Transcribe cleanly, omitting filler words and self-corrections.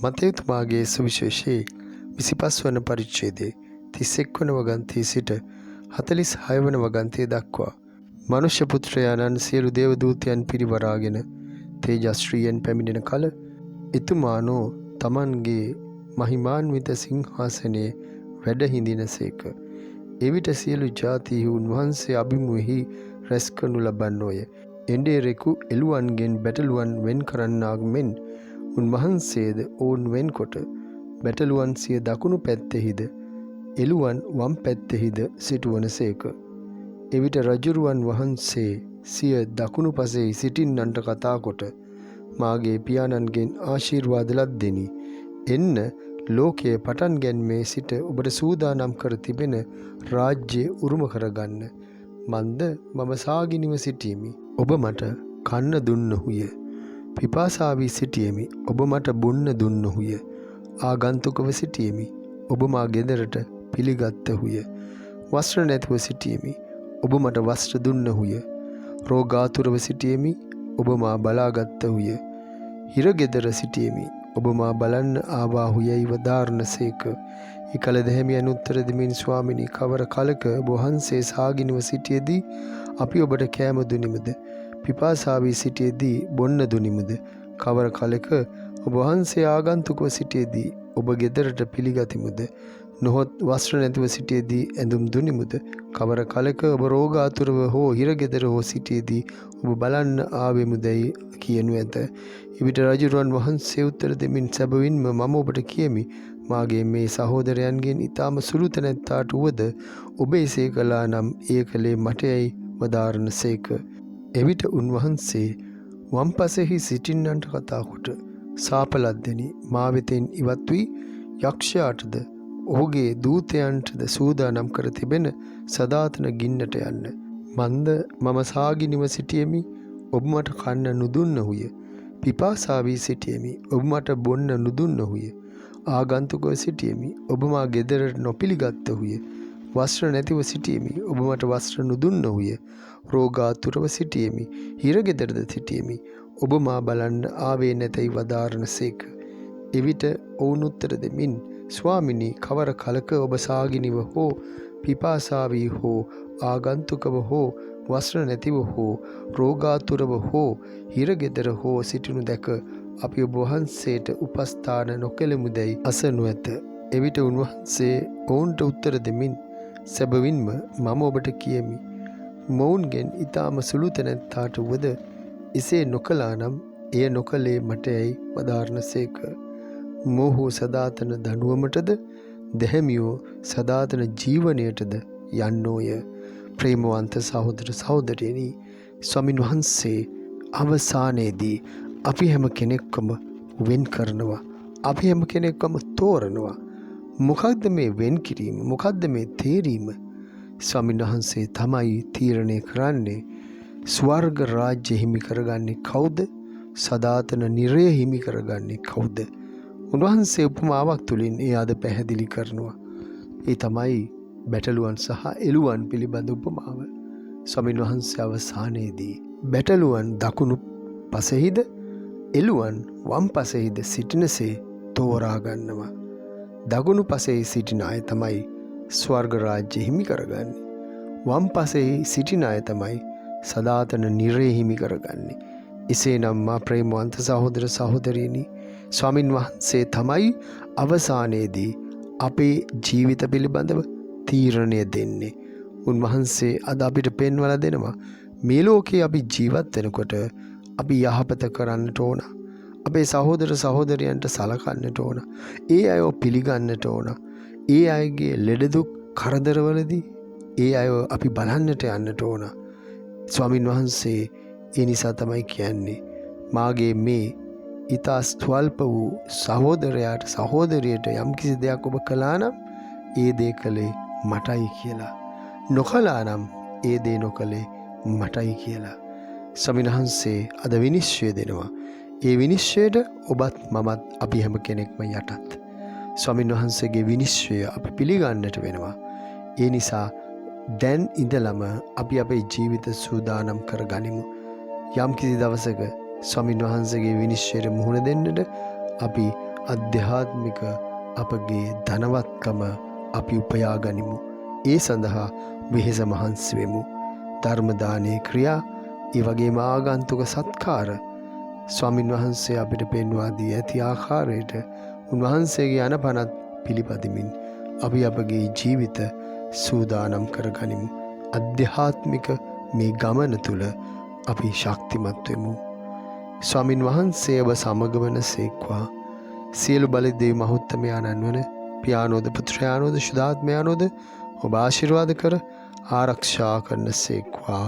මතයුතුමාගේ සුවිශේෂයේ 25 වන පරිච්ඡේදයේ 31 වන වගන්තියේ සිට 46 වන වගන්තිය දක්වා මනුෂ්‍ය පුත්‍රයාණන් සියලු දේව දූතයන් පිරිවරාගෙන තේජස්ශ්‍රීයෙන් පැමිණෙන කල එතුමානෝ තමන්ගේ මහිමාන්විත සිංහාසනයේ වැඩ හිඳිනසේක. එවිට සියලු ජාතීහු උන්වහන්සේ අභිමුවෙහි රැස් කරනු ලබන්නෝය. එඬේරෙකු එළුවන්ගෙන් බැටළුවන් වෙන් කරන්නාක් මෙන් උන්වහන්සේද ඔවුන් වෙන්කොට බැටළුවන් සිය දකුණු පැත්තෙහිද එළුවන් වම් පැත්තෙහිද සිටුවනසේක. එවිට රජුරුවන් වහන්සේ සිය දකුණු පසෙහි සිටින්නන්ට කතාකොට මාගේ පියාණන්ගෙන් ආශිර්වාද ලද්දෙනි. එන්න ලෝකයේ පටන් ගැන්මේ සිට ඔබට සූදානම් කර තිබෙන රාජ්‍යය උරුම කරගන්න. මන්ද මම සාගිනිව සිටීමි. ඔබ මට කන්න දුන්නහුය. පිපාසා වී සිටියෙමි. ඔබ මට බොන්න දුන්නහුය. ආගන්තුකව සිටියෙමි. ඔබ මා ගෙදරට පිළිගත්තහුය. වස්ත්‍ර නැතිව සිටියෙමි. ඔබ මට වස්ත්‍ර දුන්නහුය. රෝගාතුරව සිටියෙමි. ඔබ මා බලාගත්තහුය. හිරගෙදර සිටියෙමි. ඔබ මා බලන්න ආවාහුයයි වදාරනසේක. එකල දැහැමියන් උත්තර දෙමින් ස්වාමිනී, කවර කලක ඔබ වහන්සේ සාගිනිව සිටියේදී අපි ඔබට කෑම දුනිමුද? පිපාසා වී සිටියේදී බොන්න දුනිමුද? කවර කලක ඔබ වහන්සේ ආගන්තුකව සිටියේදී ඔබ ගෙදරට පිළිගතිමුද? නොහොත් වස්ත්‍ර නැතිව සිටියේදී ඇඳුම් දුනිමුද? කවර කලක ඔබ රෝගාතුරව හෝ හිරගෙදර හෝ සිටියේදී ඔබ බලන්න ආවෙමුදැයි කියනු ඇත. එවිට රජුරුවන් වහන්සේ උත්තර දෙමින් සැබවින්ම මම ඔබට කියමි, මාගේ මේ සහෝදරයන්ගෙන් ඊටම සුළු තැනැත්තාට වුවද ඔබ එසේ කළා නම් එය කළේ මටයයි වදාරනසේක. එවිට උන්වහන්සේ වම්පසෙහි සිටින්නන්ට කතාකොට සාපලද්දෙනි, මා වෙතින් ඉවත් වී යක්ෂයාටද ඔහුගේ දූතයන්ටද සූදානම් කර තිබෙන සදාතන ගින්නට යන්න. මන්ද මම සාගිනිව සිටියෙමි. ඔබ මට කන්න නුදුන්නහුය. පිපාසා වී සිටියෙමි. ඔබ මට බොන්න නුදුන්නහුය. ආගන්තුකව සිටියෙමි. ඔබ මා ගෙදරට නොපිළිගත්තහුය. වස්ත්‍ර නැතිව සිටියෙමි. ඔබ මට වස්ත්‍ර නුදුන්නහුය. රෝගාතුරව සිටියෙමි. හිරගෙදරද සිටියෙමි. ඔබ මා බලන්න ආවේ නැතැයි වදාරනසේක. එවිට ඔවුන් උත්තර දෙමින්, ස්වාමිනී, කවර කලක ඔබ සාගිනිව හෝ පිපාසා වී හෝ ආගන්තුකව හෝ වස්ත්‍ර නැතිව හෝ රෝගාතුරව හෝ හිරගෙදර හෝ සිටිනු දැක අපි ඔබ වහන්සේට උපස්ථාන නොකළෙමුදැයි අසනු ඇත. එවිට උන්වහන්සේ ඔවුන්ට උත්තර දෙමින්, සැබවින්ම මම ඔබට කියමි, මොවුන්ගෙන් ඊටම සුළු තැනැත්තාට වුවද එසේ නොකළා නම් එය නොකළේ මටයයි වදාරනසේක. මොහු සදාතන දඬුවමටද දැහැමියෝ සදාතන ජීවනයටද යන්නෝය. ප්‍රේමවන්ත සහෝදර සහෝදරියනි, ස්වාමින් වහන්සේ අවසානයේදී අපි හැම කෙනෙක්වම වෙන් කරනවා. අපි හැම කෙනෙක්වම තෝරනවා. මොකක්ද මේ වෙන් කිරීම? මොකක්ද මේ තේරීම? ස්වාමින් වහන්සේ තමයි තීරණය කරන්නේ. ස්වර්ග රාජ්‍ය හිමි කරගන්නේ කවුද? සදාතන නිරය හිමි කරගන්නේ කවුද? උන්වහන්සේ උපමාවක් තුළින් ඒ අද පැහැදිලි කරනවා. ඒ තමයි බැටළුවන් සහ එළුවන් පිළිබඳ උපමාව. ස්වාමින් වහන්සේ අවසානයේදී බැටළුවන් දකුණු පසෙහිද එළුවන් වම් පසෙහිද සිටිනසේ තෝරා ගන්නවා. දකුණු පසෙහි සිටින අය තමයි ස්වර්ග රාජ්‍ය හිමි කරගන්නේ. වම් පසෙහි සිටින අය තමයි සදාතන නිරය හිමි කරගන්නේ. එසේනම් මා ප්‍රේමවන්ත සහෝදර සහෝදරියනි, ස්වාමින් වහන්සේ තමයි අවසානයේදී අපේ ජීවිත පිළිබඳව තීරණය දෙන්නේ. උන්වහන්සේ අද අපිට පෙන්වලා දෙනවා, මේ ලෝකේ අපි ජීවත් වෙනකොට අපි යහපත කරන්නට ඕන. අපේ සහෝදර සහෝදරියන්ට සලකන්නට ඕන. ඒ අයව පිළිගන්නට ඕන. ඒ අයගේ ලෙඩ දුක් කරදරවලදී ඒ අයව අපි බලන්නට යන්නට ඕන. ස්වාමින් වහන්සේ ඒ නිසා තමයි කියන්නේ, මාගේ මේ ඊතා ස්වල්ප වූ සහෝදරයාට සහෝදරියට යම්කිසි දෙයක් ඔබ කළා නම් ඒ දේ කළේ මටයි කියලා. නොකළා නම් ඒ දේ නොකළේ මටයි කියලා. ස්වාමීන් වහන්සේ අද විනිශ්චය දෙනවා. ඒ විනිශ්චයට ඔබත් මමත් අපි හැම කෙනෙක්ම යටත්. ස්වාමීන් වහන්සේගේ විනිශ්චය අපි පිළිගන්නට වෙනවා. ඒ නිසා දැන් ඉඳලම අපි අපේ ජීවිත සූදානම් කරගනිමු. යම් කිසි දවසක ස්වාමීන් වහන්සේගේ විනිශ්චයට මුහුණ දෙන්නට අපි අධ්‍යාත්මික අපගේ ධනවත්කම අපි උපයා ගනිමු. ඒ සඳහා වෙහෙස මහන්සි වෙමු. ධර්ම දානයේ ක්‍රියා, ඒ වගේම ආගන්තුක සත්කාර ස්වාමින් වහන්සේ අපිට පෙන්වා දී ඇති ආකාරයට උන්වහන්සේගේ අනපනත් පිළිපදිමින් අපි අපගේ ජීවිත සූදානම් කරගනිමු. අධ්‍යාත්මික මේ ගමන තුළ අපි ශක්තිමත් වෙමු. ස්වාමින් වහන්සේ ඔබ සමග වන සේක්වා. සියලු බලි දෙවි මහෞත්තමයාණන් වන පියාණෝද පුත්‍රයාණෝද ශුද්ධාත්මයාණෝද ඔබ ආශිර්වාද කර ආරක්ෂා කරන සේක්වා.